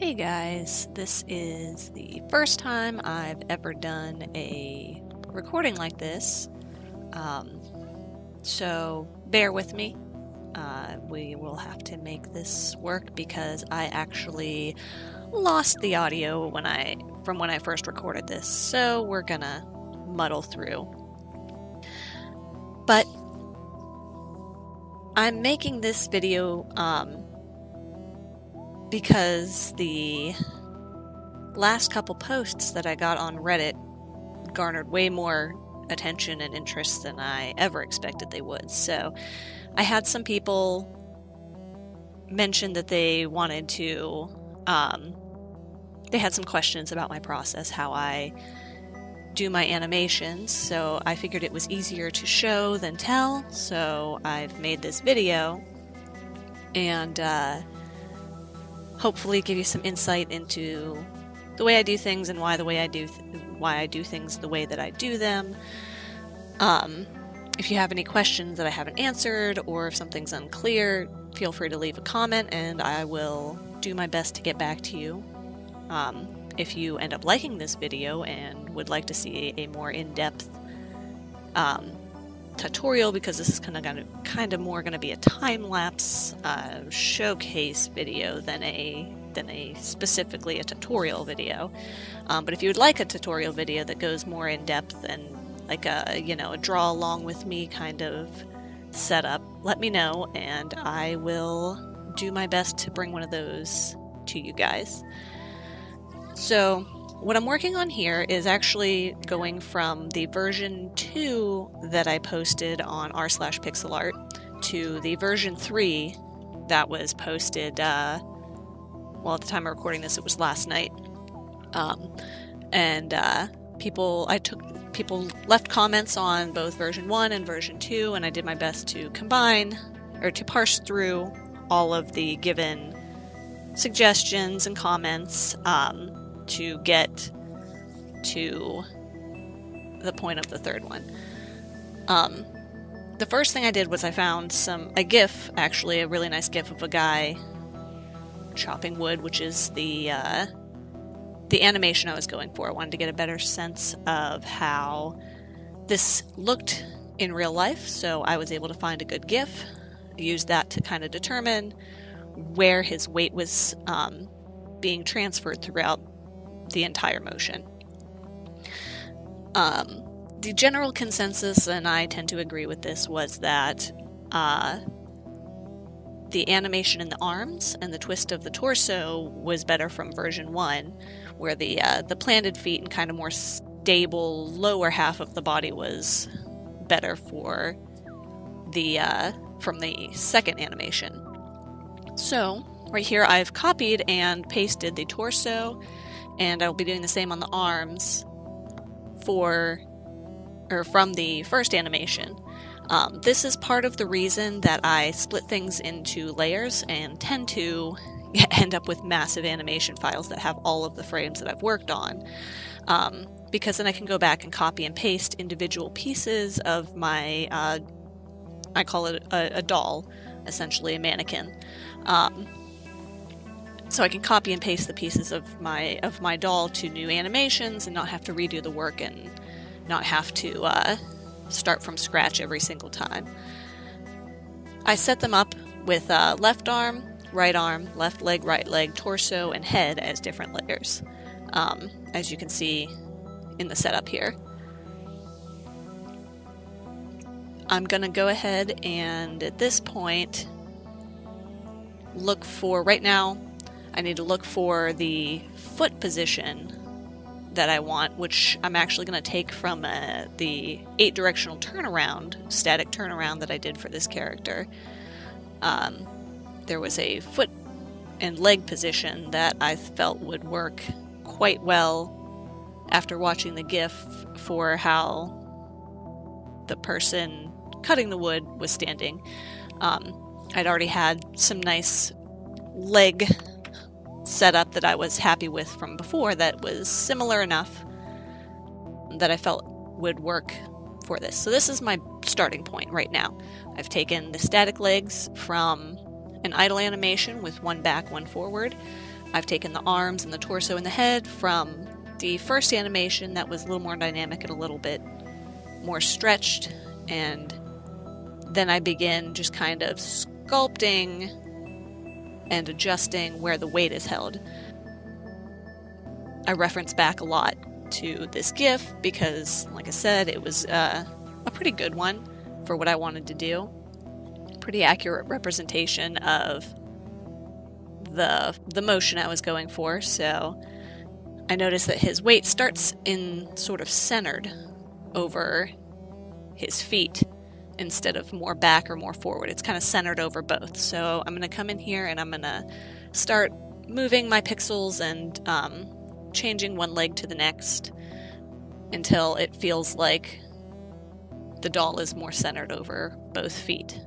Hey guys, this is the first time I've ever done a recording like this, so bear with me. We will have to make this work because I actually lost the audio from when I first recorded this, so we're gonna muddle through. But I'm making this video because the last couple posts that I got on Reddit garnered way more attention and interest than I ever expected they would. So I had some people mention that they wanted to, they had some questions about my process, how I do my animations, so I figured it was easier to show than tell, so I've made this video and hopefully give you some insight into the way I do things and why I do things the way that I do them. If you have any questions that I haven't answered, or if something's unclear, feel free to leave a comment and I will do my best to get back to you. If you end up liking this video and would like to see a more in-depth tutorial, because this is kind of more going to be a time-lapse showcase video than a specifically a tutorial video. But if you would like a tutorial video that goes more in depth and like a draw along with me kind of setup, let me know and I will do my best to bring one of those to you guys. So what I'm working on here is actually going from the version 2 that I posted on r/PixelArt to the version 3 that was posted, well, at the time of recording this, it was last night. People left comments on both version 1 and version 2, and I did my best to combine, or to parse through all of the given suggestions and comments, to get to the point of the third one. The first thing I did was I found a GIF, actually, a really nice GIF of a guy chopping wood, which is the animation I was going for. I wanted to get a better sense of how this looked in real life, so I was able to find a good GIF, use that to kind of determine where his weight was being transferred throughout the entire motion. The general consensus, and I tend to agree with this, was that the animation in the arms and the twist of the torso was better from version 1, where the planted feet and kind of more stable lower half of the body was better for from the second animation. So right here I've copied and pasted the torso, and I'll be doing the same on the arms from the first animation. This is part of the reason that I split things into layers and tend to end up with massive animation files that have all of the frames that I've worked on, because then I can go back and copy and paste individual pieces of my, I call it a doll, essentially a mannequin. So I can copy and paste the pieces of my doll to new animations and not have to redo the work and not have to start from scratch every single time. I set them up with left arm, left leg, right leg, torso, and head as different layers, as you can see in the setup here. I'm going to go ahead and at this point look for, right now, I need to look for the foot position that I want, which I'm actually going to take from the 8-directional turnaround, static turnaround that I did for this character. There was a foot and leg position that I felt would work quite well after watching the GIF for how the person cutting the wood was standing. I'd already had some nice leg setup that I was happy with from before that was similar enough that I felt would work for this. So this is my starting point right now. I've taken the static legs from an idle animation with one back, one forward. I've taken the arms and the torso and the head from the first animation that was a little more dynamic and a little bit more stretched, and then I begin just kind of sculpting and adjusting where the weight is held. I reference back a lot to this GIF because, like I said, it was a pretty good one for what I wanted to do. Pretty accurate representation of the motion I was going for, so I noticed that his weight starts in sort of centered over his feet instead of more back or more forward. It's kind of centered over both. So I'm going to come in here and I'm going to start moving my pixels and changing one leg to the next until it feels like the doll is more centered over both feet.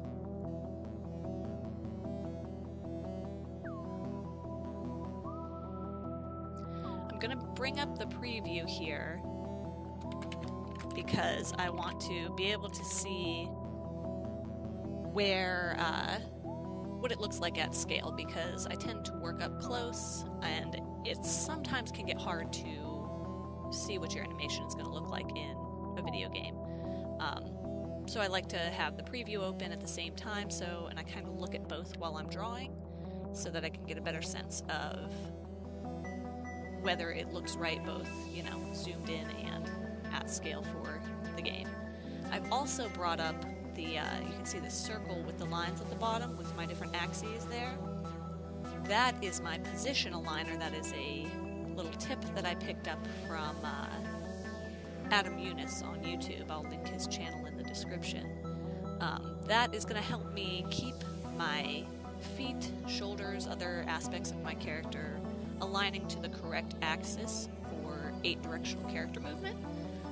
I'm going to bring up the preview here because I want to be able to see where what it looks like at scale, because I tend to work up close and it sometimes can get hard to see what your animation is going to look like in a video game. So I like to have the preview open at the same time, and I kind of look at both while I'm drawing so that I can get a better sense of whether it looks right, both, zoomed in and at scale for the game. I've also brought up the, you can see the circle with the lines at the bottom with my different axes there. That is my position aligner. That is a little tip that I picked up from Adam Eunice on YouTube. I'll link his channel in the description. That is going to help me keep my feet, shoulders, other aspects of my character aligning to the correct axis for 8-directional character movement.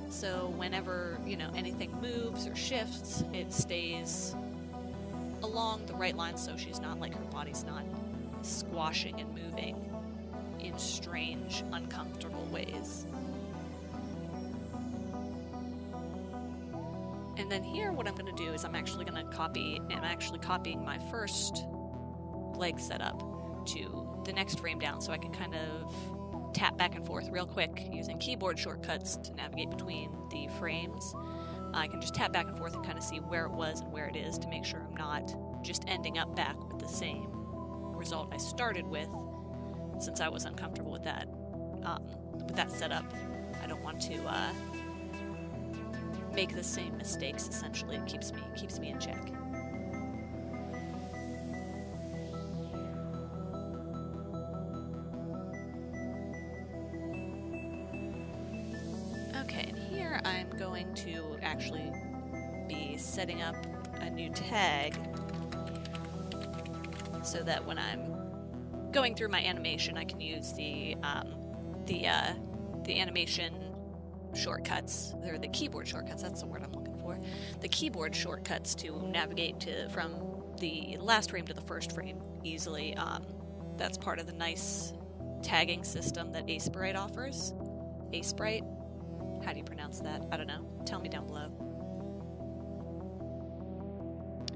So whenever, anything moves or shifts, it stays along the right line, so she's not like, her body's not squashing and moving in strange, uncomfortable ways. And then here, what I'm going to do is I'm actually copying my first leg setup to the next frame down, so I can kind of tap back and forth real quick using keyboard shortcuts to navigate between the frames. I can just tap back and forth and kind of see where it was and where it is to make sure I'm not just ending up back with the same result I started with, since I was uncomfortable with that setup. I don't want to make the same mistakes. Essentially, it keeps me in check. Okay, and here I'm going to actually be setting up a new tag so that when I'm going through my animation, I can use the animation shortcuts, or the keyboard shortcuts, that's the word I'm looking for. The keyboard shortcuts to navigate from the last frame to the first frame easily. That's part of the nice tagging system that Sprite offers. Sprite? How do you pronounce that? I don't know. Tell me down below.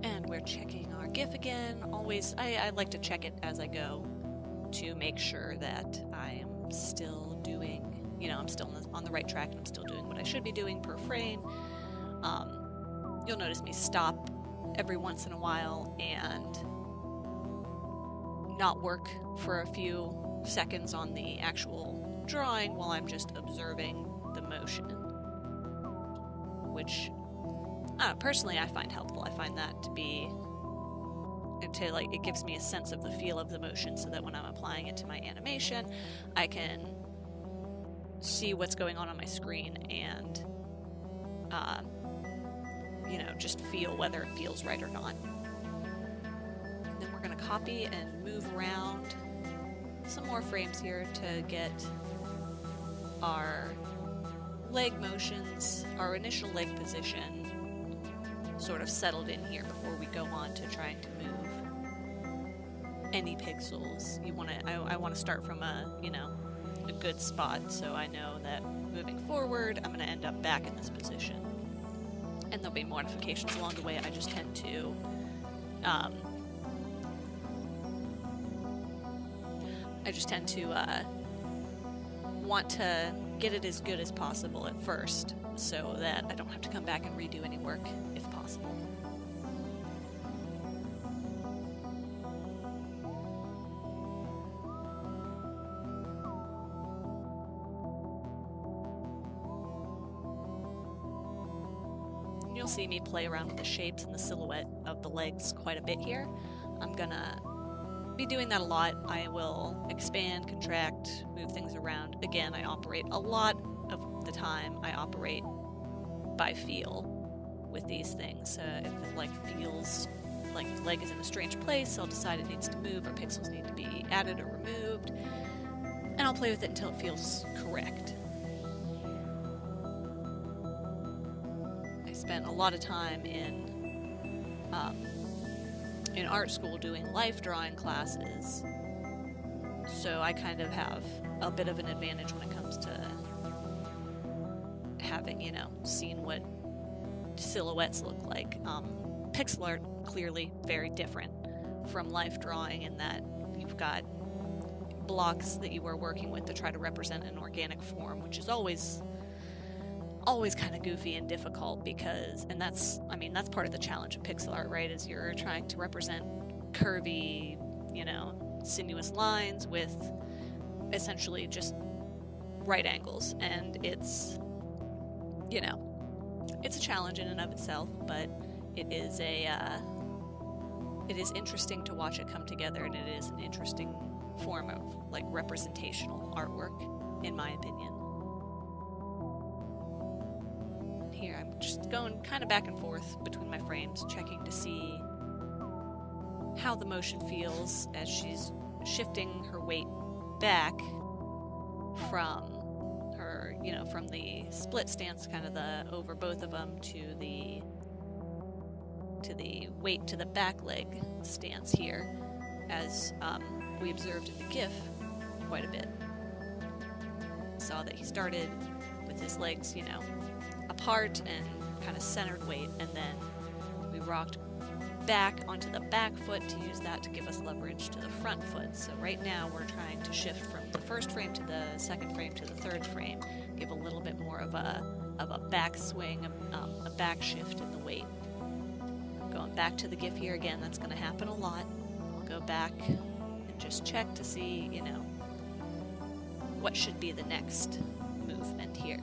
And we're checking our GIF again. Always, I like to check it as I go to make sure that I am still doing, I'm still on the right track and I'm still doing what I should be doing per frame. You'll notice me stop every once in a while and not work for a few seconds on the actual drawing while I'm just observing the motion, which personally I find helpful. I find that to be, it gives me a sense of the feel of the motion, so that when I'm applying it to my animation, I can see what's going on my screen and just feel whether it feels right or not. And then we're going to copy and move around some more frames here to get our leg motions, our initial leg position sort of settled in here before we go on to trying to move any pixels. I want to start from a good spot, so I know that moving forward I'm going to end up back in this position. And there'll be modifications along the way. I just tend to I just tend to want to get it as good as possible at first, so that I don't have to come back and redo any work if possible. You'll see me play around with the shapes and the silhouette of the legs quite a bit here. I'm gonna be doing that a lot. I will expand, contract, move things around. Again, I operate a lot of the time. I operate by feel with these things. If it feels like the leg is in a strange place, I'll decide it needs to move, or pixels need to be added or removed, and I'll play with it until it feels correct. I spent a lot of time in art school doing life drawing classes, so I kind of have a bit of an advantage when it comes to having, seen what silhouettes look like. Pixel art, clearly very different from life drawing in that you've got blocks that you are working with to try to represent an organic form, which is always kind of goofy and difficult because, and that's part of the challenge of pixel art, right, is you're trying to represent curvy, sinuous lines with essentially just right angles, and it's a challenge in and of itself, but it is interesting to watch it come together, and it is an interesting form of representational artwork, in my opinion. Here I'm just going kind of back and forth between my frames, checking to see how the motion feels as she's shifting her weight back from her, from the split stance, kind of the over both of them, to the weight to the back leg stance here, as we observed in the GIF quite a bit. Saw that he started with his legs, apart and kind of centered weight, and then we rocked back onto the back foot to use that to give us leverage to the front foot. So right now we're trying to shift from the first frame to the second frame to the third frame, give a little bit more of a back swing, a back shift in the weight. Going back to the GIF here again, that's going to happen a lot. I'll go back and just check to see, what should be the next movement here.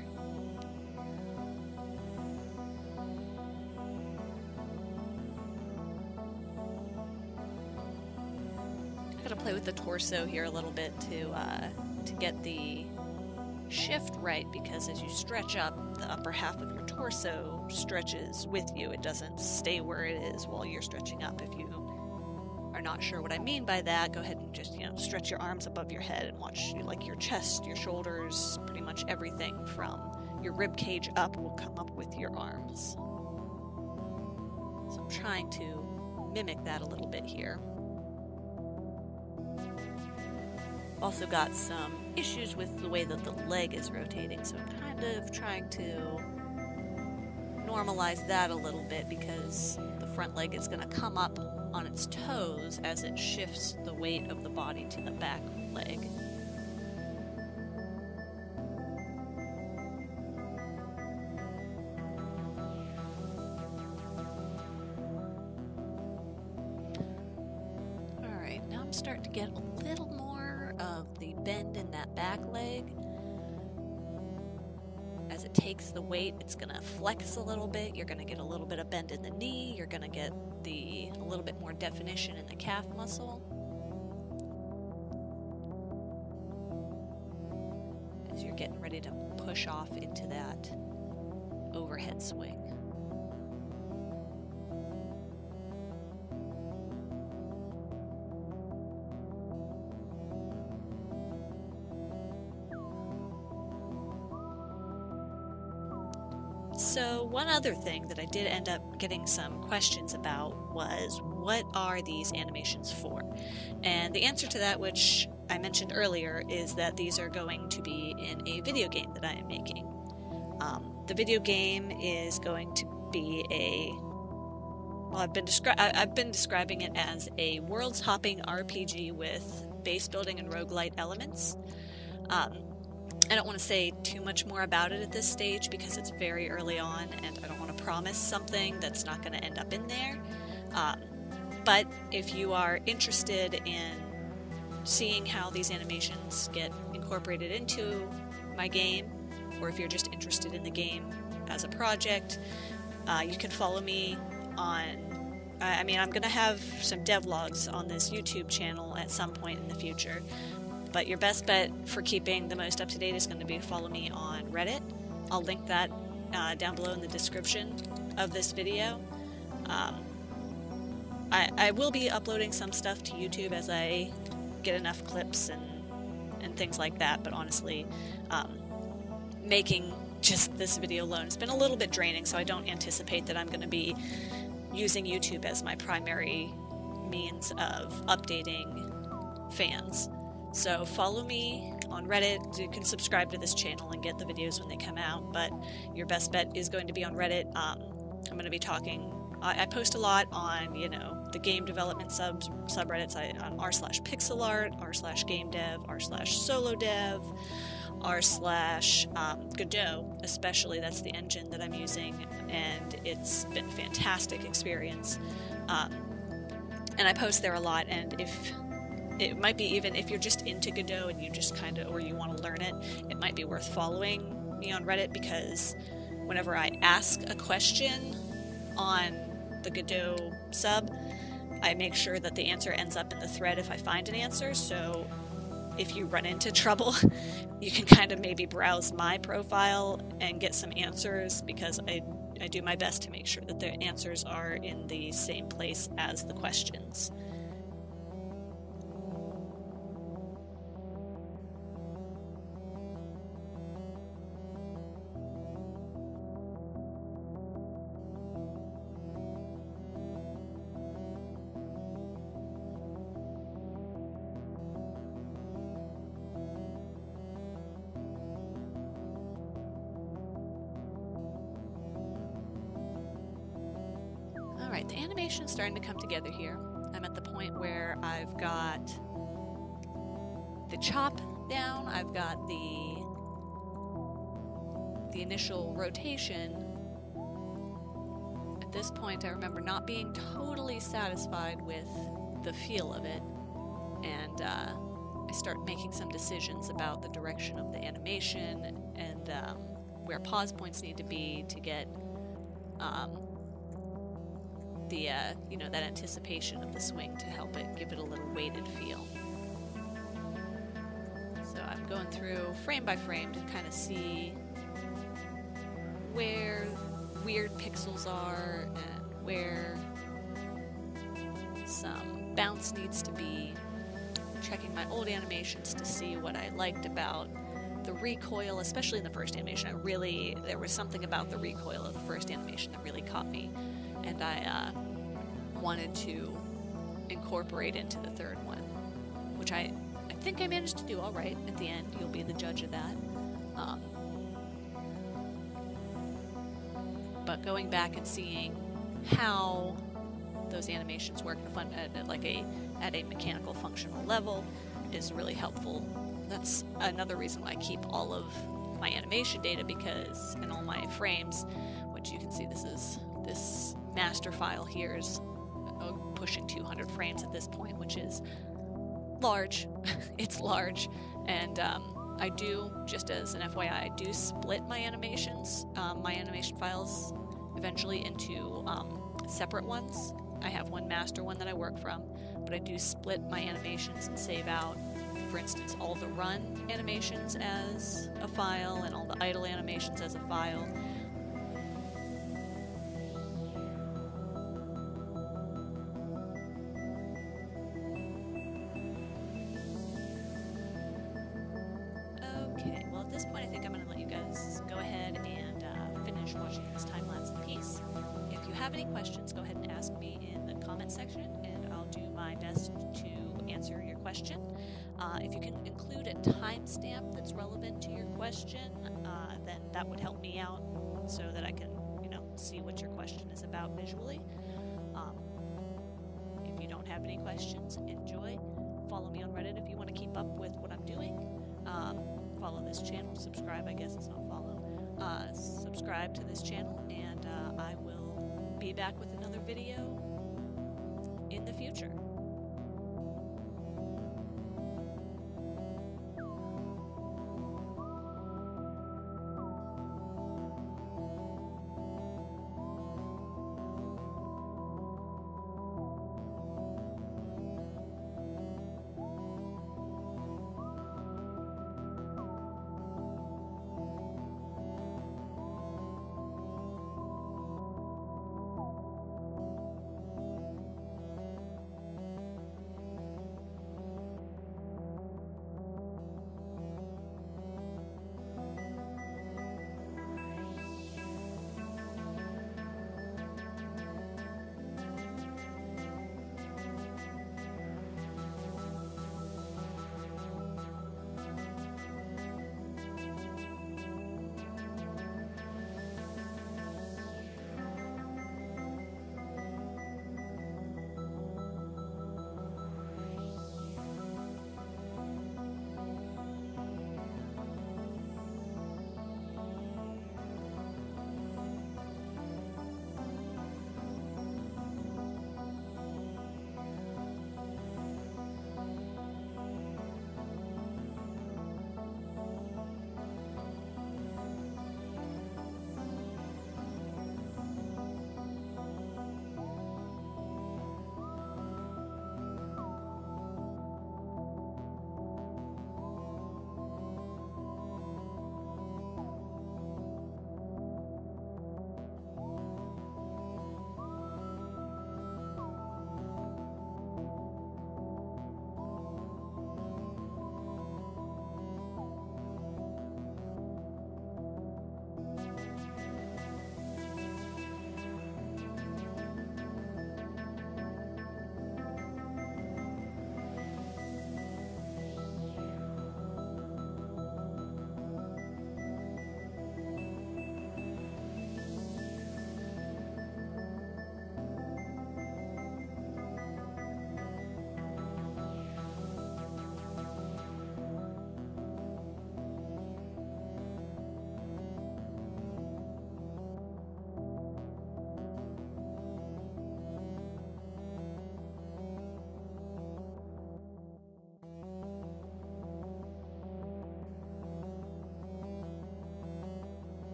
Gotta play with the torso here a little bit to get the shift right, because as you stretch up, the upper half of your torso stretches with you. It doesn't stay where it is while you're stretching up. If you are not sure what I mean by that, go ahead and just stretch your arms above your head and watch your chest, your shoulders, pretty much everything from your rib cage up will come up with your arms. So I'm trying to mimic that a little bit here. Also got some issues with the way that the leg is rotating, so I'm kind of trying to normalize that a little bit, because the front leg is going to come up on its toes as it shifts the weight of the body to the back leg. Alright, now I'm starting to get a little more of the bend in that back leg. As it takes the weight, it's going to flex a little bit. You're going to get a little bit of bend in the knee. You're going to get a little bit more definition in the calf muscle. As you're getting ready to push off into that overhead swing. So one other thing that I did end up getting some questions about was, what are these animations for? And the answer to that, which I mentioned earlier, is that these are going to be in a video game that I am making. The video game is going to be I've been describing it as a worlds-hopping RPG with base building and roguelite elements. I don't want to say too much more about it at this stage because it's very early on and I don't want to promise something that's not going to end up in there. But if you are interested in seeing how these animations get incorporated into my game, or if you're just interested in the game as a project, you can follow me on... I'm going to have some devlogs on this YouTube channel at some point in the future. But your best bet for keeping the most up-to-date is going to be to follow me on Reddit. I'll link that down below in the description of this video. I will be uploading some stuff to YouTube as I get enough clips and things like that, but honestly, making just this video alone has been a little bit draining, so I don't anticipate that I'm going to be using YouTube as my primary means of updating fans. So follow me on Reddit. You can subscribe to this channel and get the videos when they come out, but your best bet is going to be on Reddit. I'm going to be talking... I post a lot on, the game development subreddits, on r/PixelArt, r/GameDev, r/SoloDev, r/Godot, especially. That's the engine that I'm using, and it's been a fantastic experience. And I post there a lot, and it might be, even if you're just into Godot and you just or you want to learn it, it might be worth following me on Reddit, because whenever I ask a question on the Godot sub, I make sure that the answer ends up in the thread if I find an answer, so if you run into trouble, you can kind of maybe browse my profile and get some answers, because I do my best to make sure that the answers are in the same place as the questions. Alright, the animation's starting to come together here. I'm at the point where I've got the chop down, I've got the initial rotation. At this point, I remember not being totally satisfied with the feel of it, and I start making some decisions about the direction of the animation and where pause points need to be to get that anticipation of the swing to help it give it a little weighted feel. So I'm going through frame by frame to kind of see where weird pixels are and where some bounce needs to be. Checking my old animations to see what I liked about the recoil, especially in the first animation. There was something about the recoil of the first animation that really caught me, and I wanted to incorporate into the third one, which I think I managed to do all right at the end. You'll be the judge of that. But going back and seeing how those animations work at a mechanical functional level is really helpful. That's another reason why I keep all of my animation data, because in all my frames, which you can see this master file here is pushing 200 frames at this point, which is large. It's large, and I do, just as an FYI, I do split my animation files eventually into separate ones. I have one master one that I work from, but I do split my animations and save out, for instance, all the run animations as a file and all the idle animations as a file. Okay, well at this point I think I'm going to let you guys go ahead and finish watching this time-lapse piece. If you have any questions, go ahead and ask me in the comment section, and I'll do my best to answer your question. If you can include a timestamp that's relevant to your question, then that would help me out so that I can, see what your question is about visually. If you don't have any questions, enjoy. follow me on Reddit if you want to keep up with what I'm doing. Follow this channel, subscribe, I guess it's not follow. Subscribe to this channel, and I will be back with another video in the future.